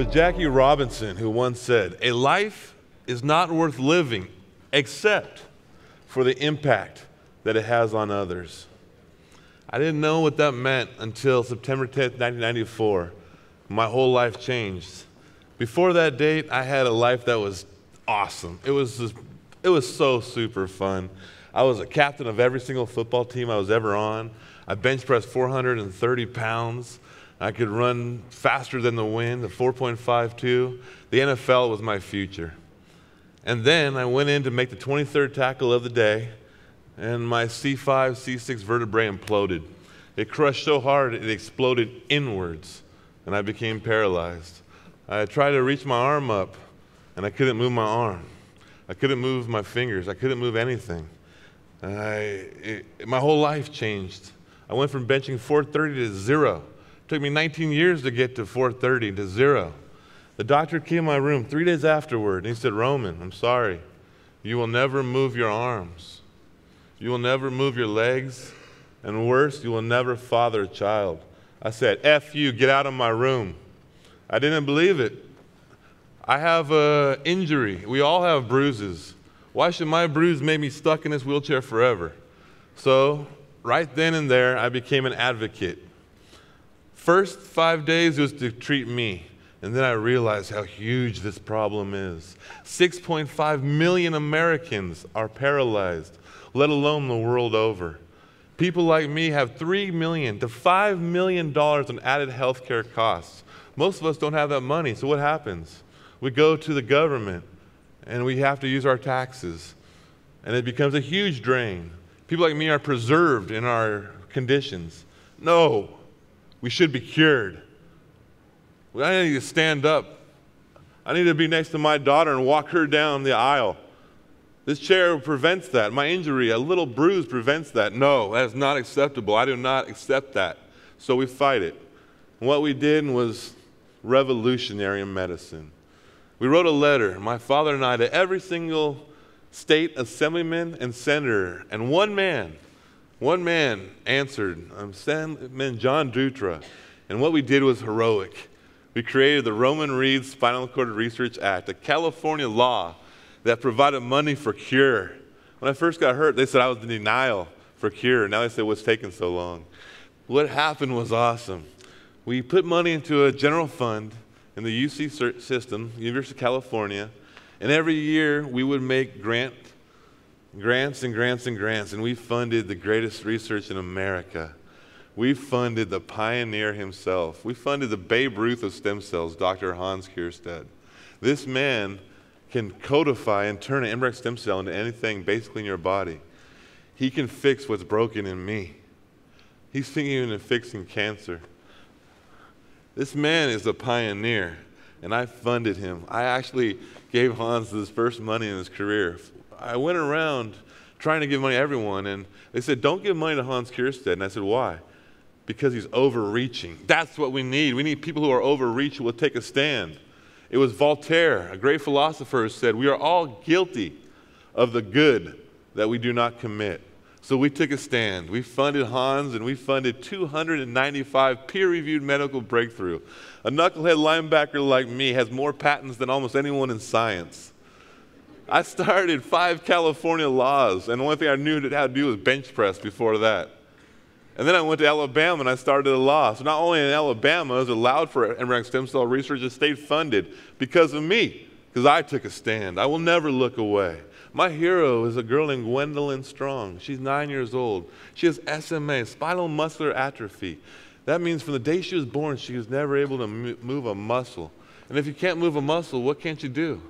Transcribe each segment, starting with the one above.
was Jackie Robinson who once said, "A life is not worth living except for the impact that it has on others." I didn't know what that meant until September 10th, 1994. My whole life changed. Before that date, I had a life that was awesome. It was so super fun. I was a captain of every single football team I was ever on. I bench pressed 430 pounds. I could run faster than the wind, a 4.52. The NFL was my future. And then I went in to make the 23rd tackle of the day, and my C5, C6 vertebrae imploded. It crushed so hard it exploded inwards, and I became paralyzed. I tried to reach my arm up, and I couldn't move my arm. I couldn't move my fingers. I couldn't move anything. My whole life changed. I went from benching 430 to zero. It took me 19 years to get to 430 to zero. The doctor came in my room 3 days afterward, and he said, "Roman, I'm sorry. You will never move your arms. You will never move your legs. And worse, you will never father a child." I said, "F you, get out of my room." I didn't believe it. I have an injury. We all have bruises. Why should my bruise make me stuck in this wheelchair forever? So right then and there, I became an advocate. First 5 days was to treat me, and then I realized how huge this problem is. 6.5 million Americans are paralyzed, let alone the world over. People like me have $3 million to $5 million in added health care costs. Most of us don't have that money, so what happens? We go to the government, and we have to use our taxes, and it becomes a huge drain. People like me are preserved in our conditions. No, we should be cured. I need to stand up. I need to be next to my daughter and walk her down the aisle. This chair prevents that. My injury, a little bruise, prevents that. No, that is not acceptable. I do not accept that. So we fight it. And what we did was revolutionary in medicine. We wrote a letter, my father and I, to every single state assemblyman and senator, and one man answered, Assemblyman John Dutra. And what we did was heroic. We created the Roman Reed Spinal Cord Research Act, a California law that provided money for cure. When I first got hurt, they said I was in denial for cure. Now they say, "What's taking so long?" What happened was awesome. We put money into a general fund in the UC system, University of California, and every year we would make grants, and we funded the greatest research in America. We funded the pioneer himself. We funded the Babe Ruth of stem cells, Dr. Hans Keirstead. This man can codify and turn an embryonic stem cell into anything basically in your body. He can fix what's broken in me. He's thinking of fixing cancer. This man is a pioneer, and I funded him. I actually gave Hans his first money in his career. I went around trying to give money to everyone, and they said, "Don't give money to Hans Keirstead." And I said, "Why?" "Because he's overreaching." That's what we need. We need people who are overreaching, who will take a stand. It was Voltaire, a great philosopher, who said, "We are all guilty of the good that we do not commit." So we took a stand. We funded Hans, and we funded 295 peer-reviewed medical breakthrough. A knucklehead linebacker like me has more patents than almost anyone in science. I started 5 California laws, and the only thing I knew how to do was bench press before that. And then I went to Alabama, and I started a law. So not only in Alabama is it allowed for embryonic stem cell research, it's state funded because of me, because I took a stand. I will never look away. My hero is a girl named Gwendolyn Strong. She's 9 years old. She has SMA, spinal muscular atrophy. That means from the day she was born, she was never able to move a muscle. And if you can't move a muscle, what can't you do?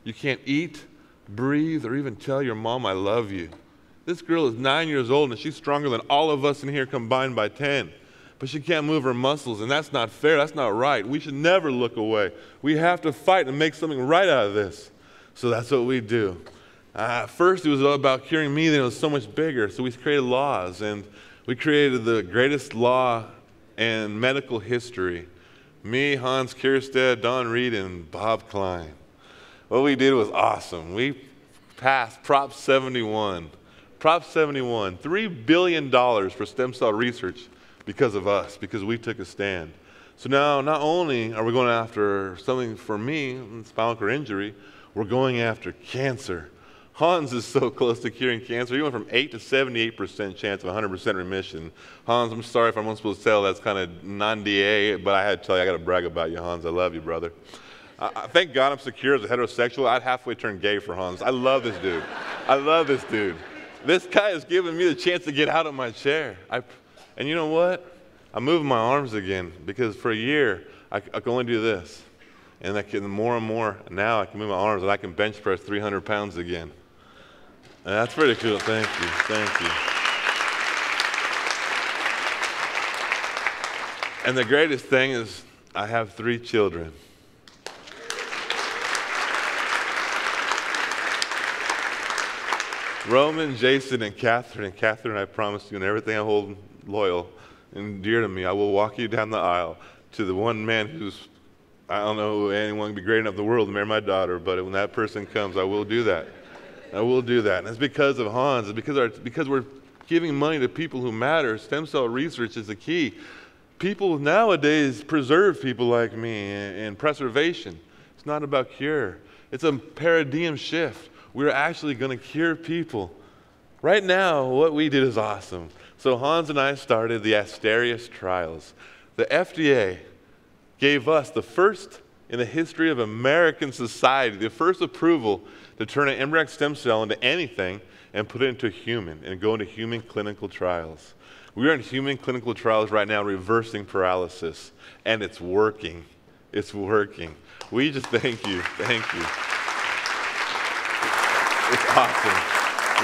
You can't eat, breathe, or even tell your mom, "I love you." This girl is 9 years old, and she's stronger than all of us in here combined by 10. But she can't move her muscles, and that's not fair. That's not right. We should never look away. We have to fight and make something right out of this. So that's what we do. First, it was all about curing me, then it was so much bigger. So we created laws, and we created the greatest law in medical history. Me, Hans Keirstead, Don Reed, and Bob Klein. What we did was awesome. We passed Prop 71. Prop 71, $3 billion for stem cell research because of us, because we took a stand. So now, not only are we going after something for me, spinal cord injury, we're going after cancer. Hans is so close to curing cancer. He went from 8 to 78% chance of 100% remission. Hans, I'm sorry if I'm not supposed to tell, that's kind of non-DA, but I had to tell you, I got to brag about you, Hans. I love you, brother. Thank God I'm secure as a heterosexual. I'd halfway turn gay for Hans. I love this dude. I love this dude. This guy has given me the chance to get out of my chair. And you know what? I'm moving my arms again because for a year, I can only do this. And more and more, now I can move my arms and I can bench press 300 pounds again. And that's pretty cool. Thank you. Thank you. And the greatest thing is I have 3 children. Roman, Jason, and Catherine. And Catherine, I promise you, in everything I hold loyal and dear to me, I will walk you down the aisle to the one man who's, I don't know anyone would be great enough in the world to marry my daughter, but when that person comes, I will do that. I will do that. And it's because of Hans. It's because we're giving money to people who matter. Stem cell research is the key. People nowadays preserve people like me and preservation. It's not about cure. It's a paradigm shift. We're actually going to cure people. Right now, what we did is awesome. So Hans and I started the Asterias trials. The FDA gave us the first in the history of American society, the first approval to turn an embryonic stem cell into anything and put it into a human and go into human clinical trials. We are in human clinical trials right now reversing paralysis, and it's working. It's working. We just thank you. Thank you. It's awesome.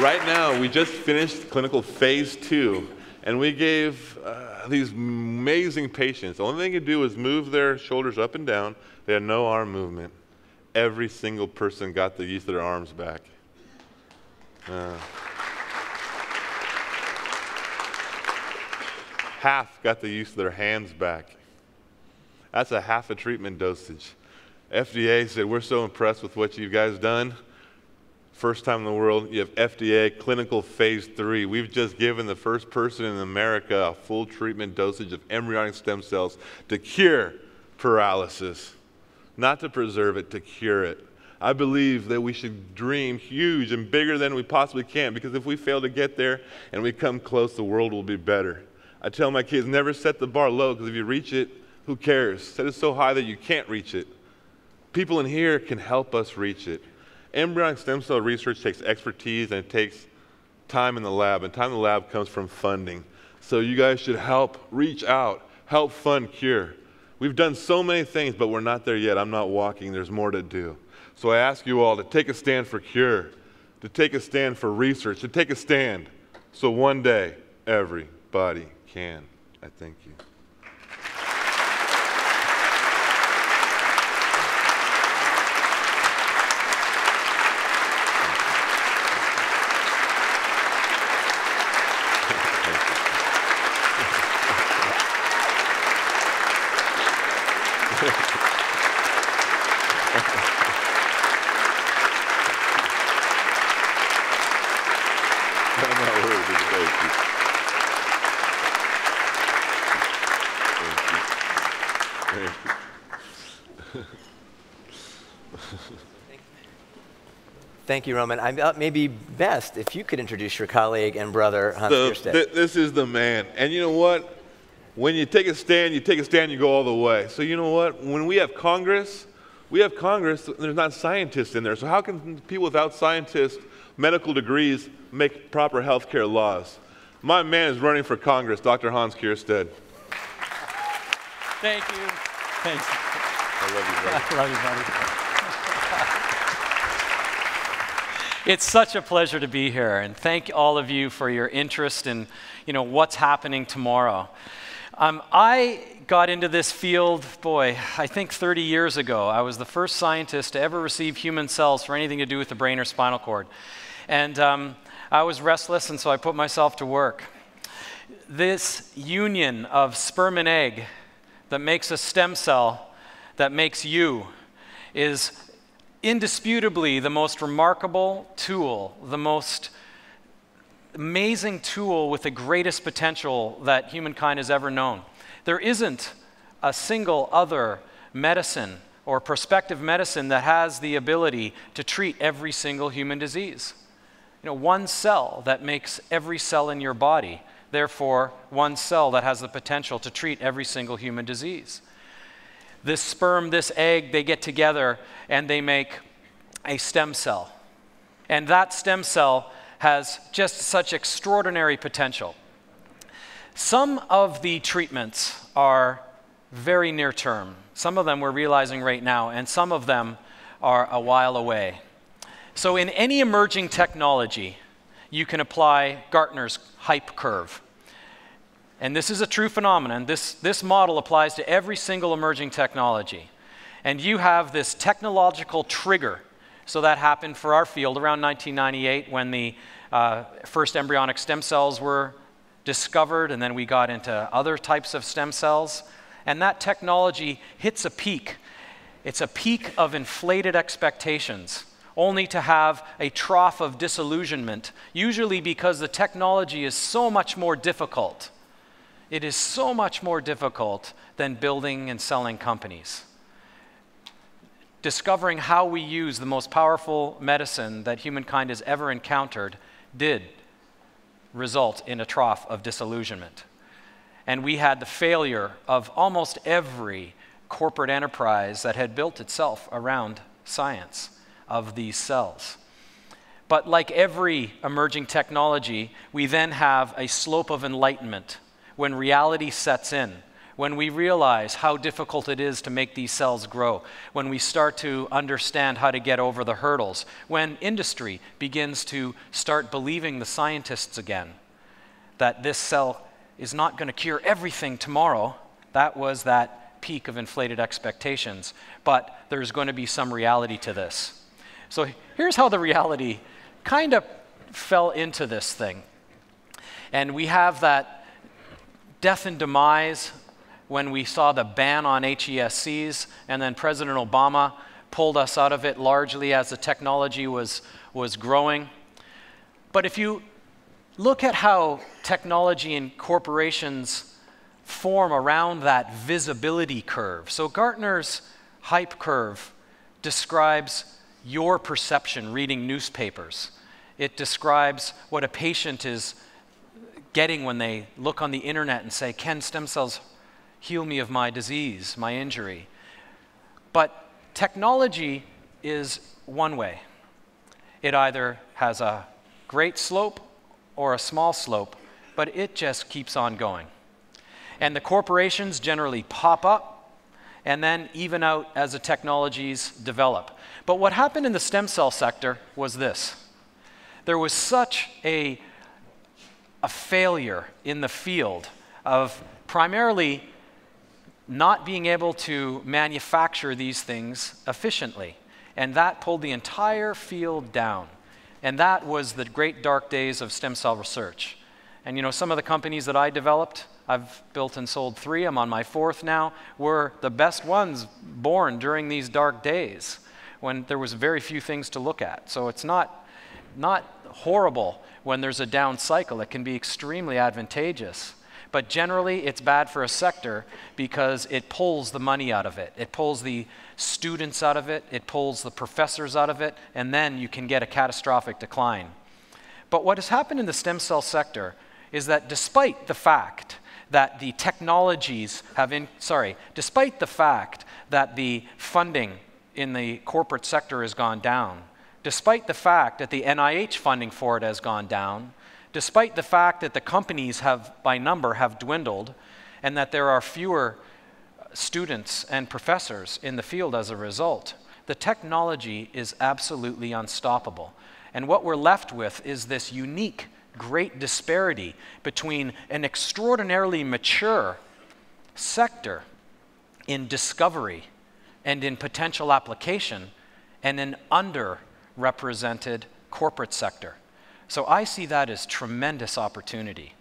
Right now, we just finished clinical phase 2, and we gave these amazing patients. The only thing they could do was move their shoulders up and down. They had no arm movement. Every single person got the use of their arms back. Half got the use of their hands back. That's a half a treatment dosage. FDA said, we're so impressed with what you guys done. First time in the world, you have FDA clinical phase 3. We've just given the first person in America a full treatment dosage of embryonic stem cells to cure paralysis. Not to preserve it, to cure it. I believe that we should dream huge and bigger than we possibly can, because if we fail to get there and we come close, the world will be better. I tell my kids, never set the bar low, because if you reach it, who cares? Set it so high that you can't reach it. People in here can help us reach it. Embryonic stem cell research takes expertise and it takes time in the lab, and time in the lab comes from funding. So you guys should help reach out, help fund cure. We've done so many things, but we're not there yet. I'm not walking. There's more to do. So I ask you all to take a stand for cure, to take a stand for research, to take a stand so one day everybody can. I thank you. Thank you, Roman. I thought maybe best if you could introduce your colleague and brother, Hans Keirstead. This is the man. And you know what? When you take a stand, you go all the way. So you know what? When we have Congress, there's not scientists in there. So how can people without scientists, medical degrees, make proper health care laws? My man is running for Congress, Dr. Hans Keirstead. Thank you. Thanks. I love you, buddy. I love you, buddy. It's such a pleasure to be here, and thank all of you for your interest in, what's happening tomorrow. I got into this field, I think 30 years ago. I was the first scientist to ever receive human cells for anything to do with the brain or spinal cord. And I was restless, and so I put myself to work. This union of sperm and egg that makes a stem cell that makes you is indisputably the most remarkable tool, the most amazing tool with the greatest potential that humankind has ever known. There isn't a single other medicine or prospective medicine that has the ability to treat every single human disease. You know, one cell that makes every cell in your body, therefore one cell that has the potential to treat every single human disease. This sperm, this egg, they get together and they make a stem cell. And that stem cell has just such extraordinary potential. Some of the treatments are very near term. Some of them we're realizing right now, and some of them are a while away. So in any emerging technology, you can apply Gartner's hype curve. And this is a true phenomenon. This model applies to every single emerging technology. And you have this technological trigger. So that happened for our field around 1998 when the first embryonic stem cells were discovered, and then we got into other types of stem cells. And that technology hits a peak. It's a peak of inflated expectations, only to have a trough of disillusionment, usually because the technology is so much more difficult. It is so much more difficult than building and selling companies. Discovering how we use the most powerful medicine that humankind has ever encountered did result in a trough of disillusionment. And we had the failure of almost every corporate enterprise that had built itself around science of these cells. But like every emerging technology, we then have a slope of enlightenment when reality sets in, when we realize how difficult it is to make these cells grow, when we start to understand how to get over the hurdles, when industry begins to start believing the scientists again, that this cell is not going to cure everything tomorrow. That was that peak of inflated expectations. But there's going to be some reality to this. So here's how the reality kind of fell into this thing. And we have that death and demise when we saw the ban on HESCs, and then President Obama pulled us out of it largely as the technology was growing. But if you look at how technology and corporations form around that visibility curve. So Gartner's hype curve describes your perception reading newspapers. It describes what a patient is getting when they look on the internet and say, can stem cells heal me of my disease, my injury? But technology is one way. It either has a great slope or a small slope, but it just keeps on going. And the corporations generally pop up and then even out as the technologies develop. But what happened in the stem cell sector was this. There was such a failure in the field of primarily not being able to manufacture these things efficiently. And that pulled the entire field down. And that was the great dark days of stem cell research. And you know, some of the companies that I developed, I've built and sold 3, I'm on my 4th now, were the best ones born during these dark days when there was very few things to look at. So it's not horrible when there's a down cycle. It can be extremely advantageous. But generally, it's bad for a sector because it pulls the money out of it. It pulls the students out of it. It pulls the professors out of it. And then you can get a catastrophic decline. But what has happened in the stem cell sector is that despite the fact that the technologies have despite the fact that the funding in the corporate sector has gone down, despite the fact that the NIH funding for it has gone down, despite the fact that the companies by number have dwindled and that there are fewer students and professors in the field as a result, the technology is absolutely unstoppable. And what we're left with is this unique, great disparity between an extraordinarily mature sector in discovery and in potential application and an underrepresented corporate sector. So I see that as tremendous opportunity.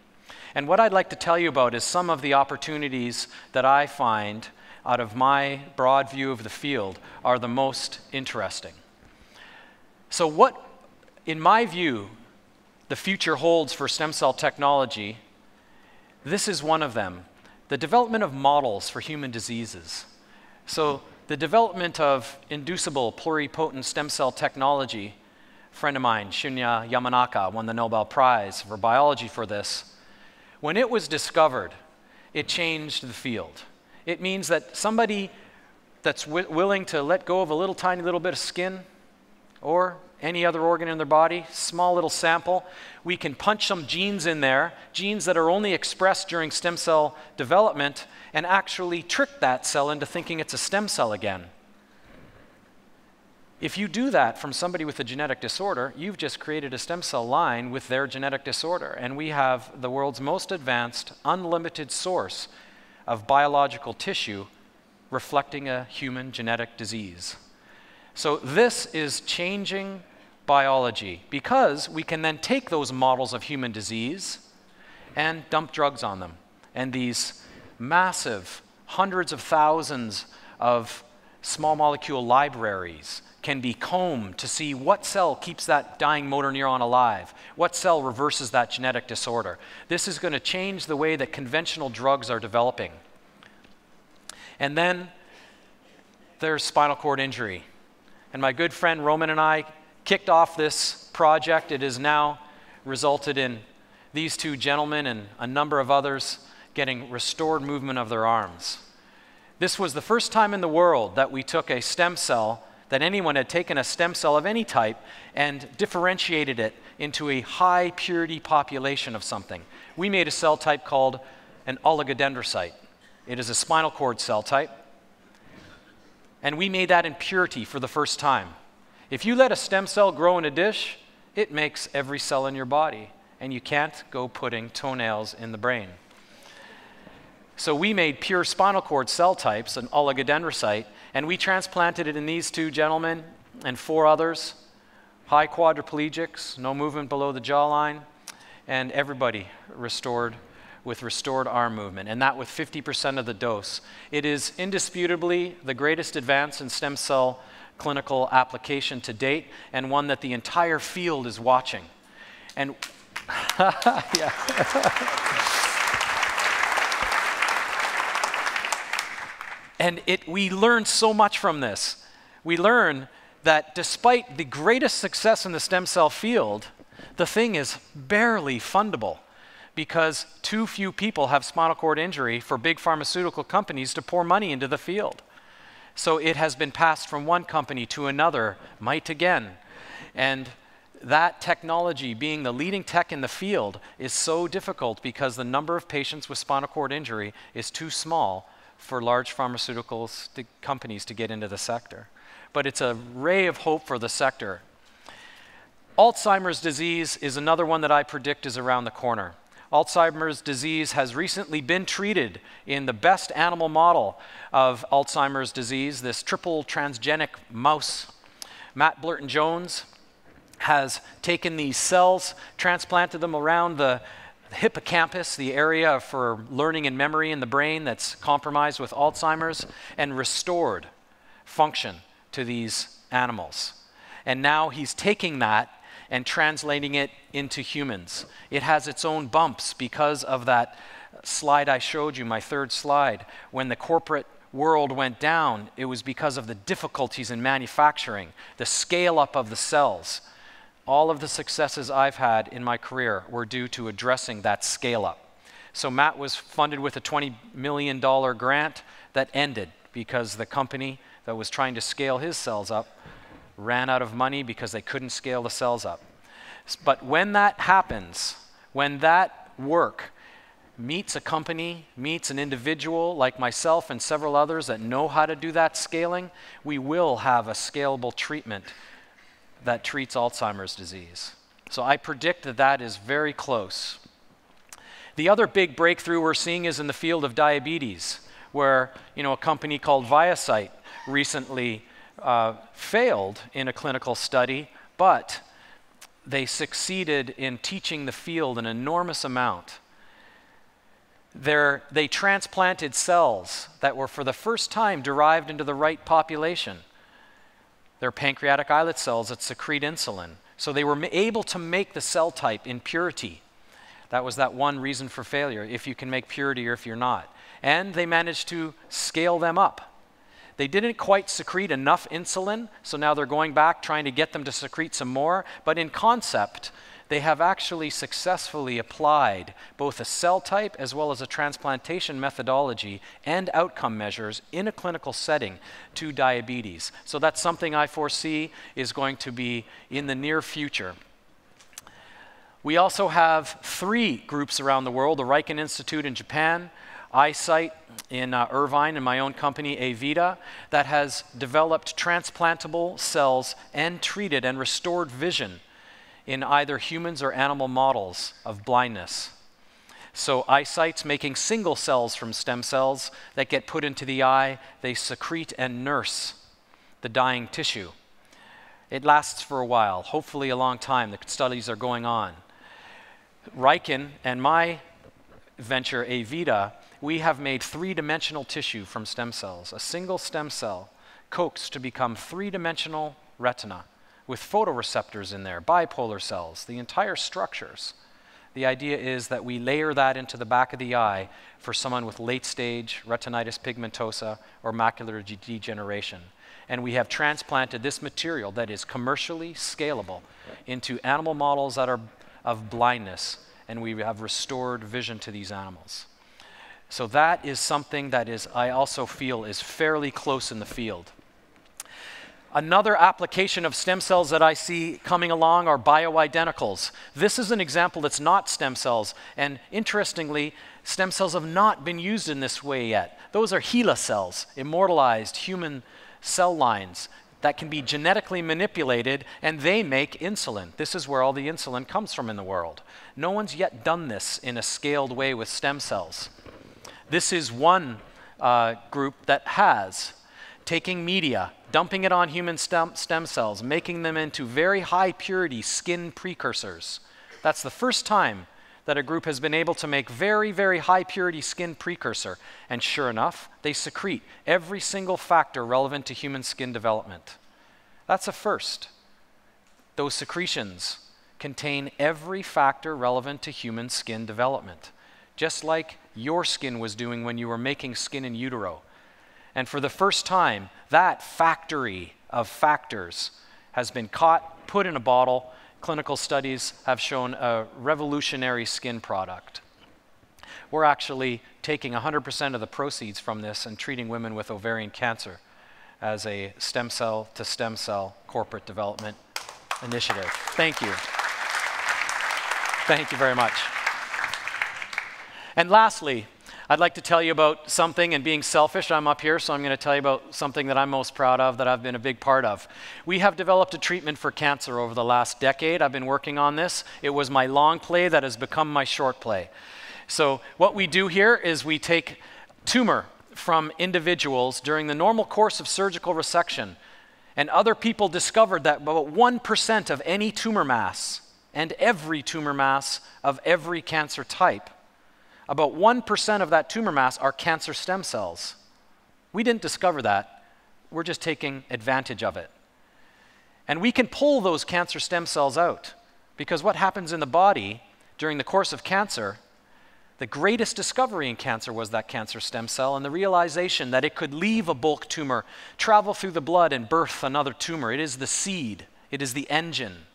And what I'd like to tell you about is some of the opportunities that I find out of my broad view of the field are the most interesting. So what, in my view, the future holds for stem cell technology, this is one of them. the development of models for human diseases. So the development of inducible pluripotent stem cell technology, a friend of mine, Shinya Yamanaka, won the Nobel Prize for biology for this. When it was discovered, it changed the field. It means that somebody that's willing to let go of a little tiny little bit of skin or any other organ in their body, small little sample, we can punch some genes in there, genes that are only expressed during stem cell development, and actually trick that cell into thinking it's a stem cell again. If you do that from somebody with a genetic disorder, you've just created a stem cell line with their genetic disorder, and we have the world's most advanced, unlimited source of biological tissue reflecting a human genetic disease. So this is changing biology, because we can then take those models of human disease and dump drugs on them. And these massive hundreds of thousands of small molecule libraries can be combed to see what cell keeps that dying motor neuron alive, what cell reverses that genetic disorder. This is going to change the way that conventional drugs are developing. And then there's spinal cord injury. And my good friend Roman and I kicked off this project. It has now resulted in these two gentlemen and a number of others getting restored movement of their arms. This was the first time in the world that we took a stem cell, that anyone had taken a stem cell of any type and differentiated it into a high purity population of something. We made a cell type called an oligodendrocyte. It is a spinal cord cell type. And we made that in purity for the first time. If you let a stem cell grow in a dish, it makes every cell in your body, and you can't go putting toenails in the brain. So we made pure spinal cord cell types, an oligodendrocyte, and we transplanted it in these two gentlemen and 4 others, high quadriplegics, no movement below the jawline, and everybody restored with restored arm movement, and that with 50% of the dose. It is indisputably the greatest advance in stem cell clinical application to date, and one that the entire field is watching. And yeah. And we learned so much from this. We learn that despite the greatest success in the stem cell field, the thing is barely fundable, because too few people have spinal cord injury for big pharmaceutical companies to pour money into the field. So it has been passed from one company to another, might again. And that technology, being the leading tech in the field, is so difficult because the number of patients with spinal cord injury is too small for large pharmaceuticals companies to get into the sector. But it's a ray of hope for the sector. Alzheimer's disease is another one that I predict is around the corner. Alzheimer's disease has recently been treated in the best animal model of Alzheimer's disease, this triple transgenic mouse. Matt Blurton-Jones has taken these cells, transplanted them around the hippocampus, the area for learning and memory in the brain that's compromised with Alzheimer's, and restored function to these animals. And now he's taking that and translating it into humans. It has its own bumps because of that slide I showed you, my third slide. When the corporate world went down, it was because of the difficulties in manufacturing, the scale up of the cells. All of the successes I've had in my career were due to addressing that scale up. So Matt was funded with a $20 million grant that ended because the company that was trying to scale his cells up ran out of money because they couldn't scale the cells up. But when that happens, when that work meets a company, meets an individual like myself and several others that know how to do that scaling, we will have a scalable treatment that treats Alzheimer's disease. So I predict that that is very close. The other big breakthrough we're seeing is in the field of diabetes, where a company called ViaCyte recently failed in a clinical study, but they succeeded in teaching the field an enormous amount. They transplanted cells that were for the first time derived into the right population. They're pancreatic islet cells that secrete insulin. So they were able to make the cell type in purity. That was that one reason for failure, if you can make purity or if you're not. And they managed to scale them up. They didn't quite secrete enough insulin, so now they're going back trying to get them to secrete some more. But in concept, they have actually successfully applied both a cell type as well as a transplantation methodology and outcome measures in a clinical setting to diabetes. So that's something I foresee is going to be in the near future. We also have 3 groups around the world: the Riken Institute in Japan, Eyesight in Irvine, and my own company, Avita, that has developed transplantable cells and treated and restored vision in either humans or animal models of blindness. So Eyesight's making single cells from stem cells that get put into the eye. They secrete and nurse the dying tissue. It lasts for a while, hopefully a long time. The studies are going on. Riken and my venture, Avita, we have made 3-dimensional tissue from stem cells, a single stem cell coaxed to become 3-dimensional retina with photoreceptors in there, bipolar cells, the entire structures. The idea is that we layer that into the back of the eye for someone with late-stage retinitis pigmentosa or macular degeneration. And we have transplanted this material that is commercially scalable into animal models that are of blindness, and we have restored vision to these animals. So that is something that is, I also feel, is fairly close in the field. Another application of stem cells that I see coming along are bioidenticals. This is an example that's not stem cells, and interestingly, stem cells have not been used in this way yet. Those are HeLa cells, immortalized human cell lines that can be genetically manipulated, and they make insulin. This is where all the insulin comes from in the world. No one's yet done this in a scaled way with stem cells. This is one group that has, taking media, dumping it on human stem cells, making them into very high purity skin precursors. That's the first time that a group has been able to make very, very high purity skin precursor. And sure enough, they secrete every single factor relevant to human skin development. That's a first. Those secretions contain every factor relevant to human skin development, just like your skin was doing when you were making skin in utero. And for the first time, that factory of factors has been caught, put in a bottle. Clinical studies have shown a revolutionary skin product. We're actually taking 100% of the proceeds from this and treating women with ovarian cancer as a stem cell to stem cell corporate development initiative. Thank you. Thank you very much. And lastly, I'd like to tell you about something, and being selfish, I'm up here, so I'm going to tell you about something that I'm most proud of, that I've been a big part of. We have developed a treatment for cancer over the last decade. I've been working on this. It was my long play that has become my short play. So what we do here is we take tumor from individuals during the normal course of surgical resection, and other people discovered that about 1% of any tumor mass, and every tumor mass of every cancer type, about 1% of that tumor mass are cancer stem cells. We didn't discover that. We're just taking advantage of it. And we can pull those cancer stem cells out, because what happens in the body during the course of cancer, the greatest discovery in cancer was that cancer stem cell and the realization that it could leave a bulk tumor, travel through the blood, and birth another tumor. It is the seed. It is the engine.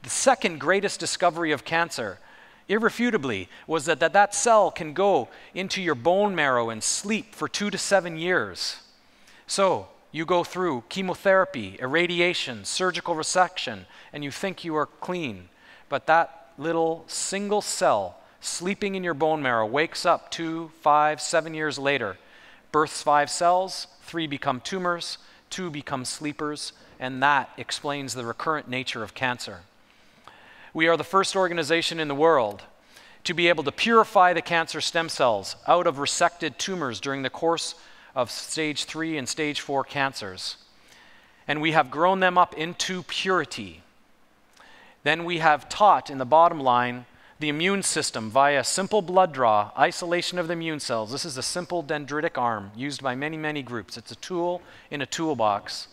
The second greatest discovery of cancer, irrefutably, was that cell can go into your bone marrow and sleep for 2 to 7 years. So you go through chemotherapy, irradiation, surgical resection, and you think you are clean. But that little single cell sleeping in your bone marrow wakes up 2, 5, 7 years later, births 5 cells, 3 become tumors, 2 become sleepers, and that explains the recurrent nature of cancer. We are the first organization in the world to be able to purify the cancer stem cells out of resected tumors during the course of stage 3 and stage 4 cancers. And we have grown them up into purity. Then we have taught, in the bottom line, the immune system via simple blood draw, isolation of the immune cells. This is a simple dendritic arm used by many, many groups. It's a tool in a toolbox.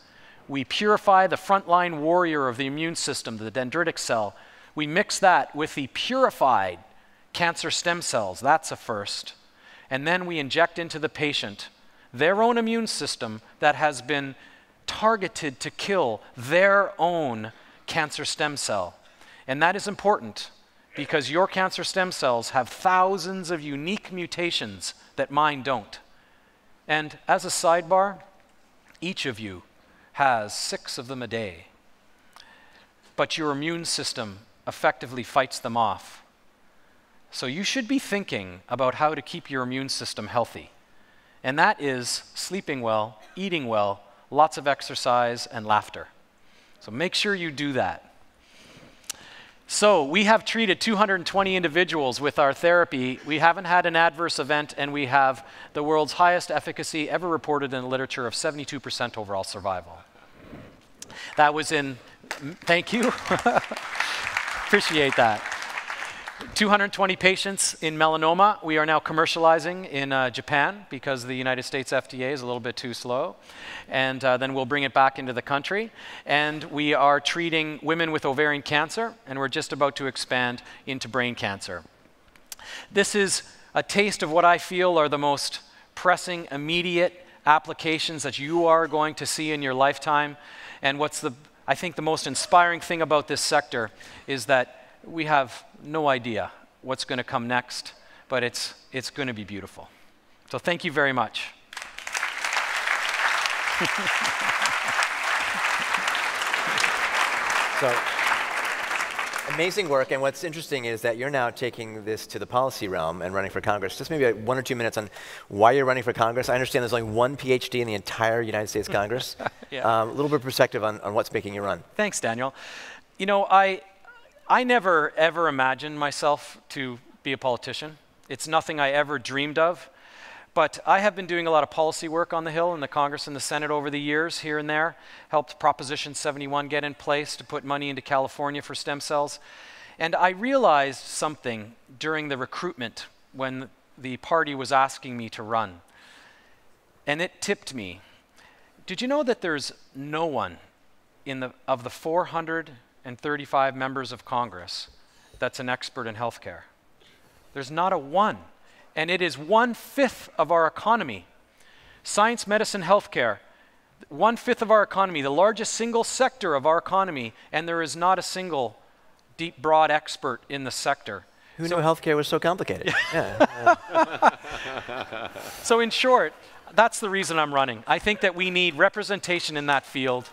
We purify the frontline warrior of the immune system, the dendritic cell. We mix that with the purified cancer stem cells. That's a first. And then we inject into the patient their own immune system that has been targeted to kill their own cancer stem cell. And that is important because your cancer stem cells have thousands of unique mutations that mine don't. And as a sidebar, each of you has 6 of them a day. But your immune system effectively fights them off. So you should be thinking about how to keep your immune system healthy. And that is sleeping well, eating well, lots of exercise, and laughter. So make sure you do that. So we have treated 220 individuals with our therapy. We haven't had an adverse event, and we have the world's highest efficacy ever reported in the literature of 72% overall survival. That was in, thank you. Appreciate that. 220 patients in melanoma. We are now commercializing in Japan because the United States FDA is a little bit too slow. And then we'll bring it back into the country. And we are treating women with ovarian cancer, and we're just about to expand into brain cancer. This is a taste of what I feel are the most pressing, immediate applications that you are going to see in your lifetime. And what's I think the most inspiring thing about this sector is that we have no idea what's going to come next, but it's going to be beautiful. So thank you very much. So, amazing work, and what's interesting is that you're now taking this to the policy realm and running for Congress. Just maybe 1 or 2 minutes on why you're running for Congress. I understand there's only 1 PhD in the entire United States Congress. Yeah. A little bit of perspective on what's making you run. Thanks, Daniel. You know, I never, ever imagined myself to be a politician. It's nothing I ever dreamed of. But I have been doing a lot of policy work on the Hill in the Congress and the Senate over the years, here and there. Helped Proposition 71 get in place to put money into California for stem cells. And I realized something during the recruitment when the party was asking me to run. And it tipped me. Did you know that there's no one of the 435 members of Congress that's an expert in healthcare? There's not a one. And it is 1/5 of our economy. Science, medicine, healthcare, 1/5 of our economy, the largest single sector of our economy, and there is not a single deep, broad expert in the sector. Who knew healthcare was so complicated? Yeah. So in short, that's the reason I'm running. I think that we need representation in that field.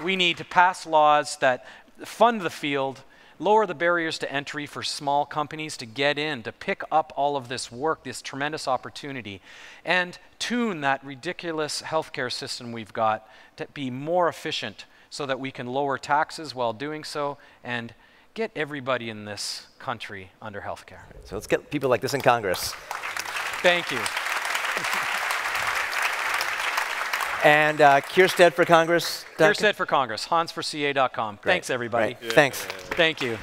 We need to pass laws that fund the field, lower the barriers to entry for small companies to get in, to pick up all of this work, this tremendous opportunity, and tune that ridiculous healthcare system we've got to be more efficient so that we can lower taxes while doing so and get everybody in this country under healthcare. So let's get people like this in Congress. Thank you. And Keirstead for Congress? Keirstead for Congress, hansforca.com. Thanks, everybody. Right. Thanks. Thank you.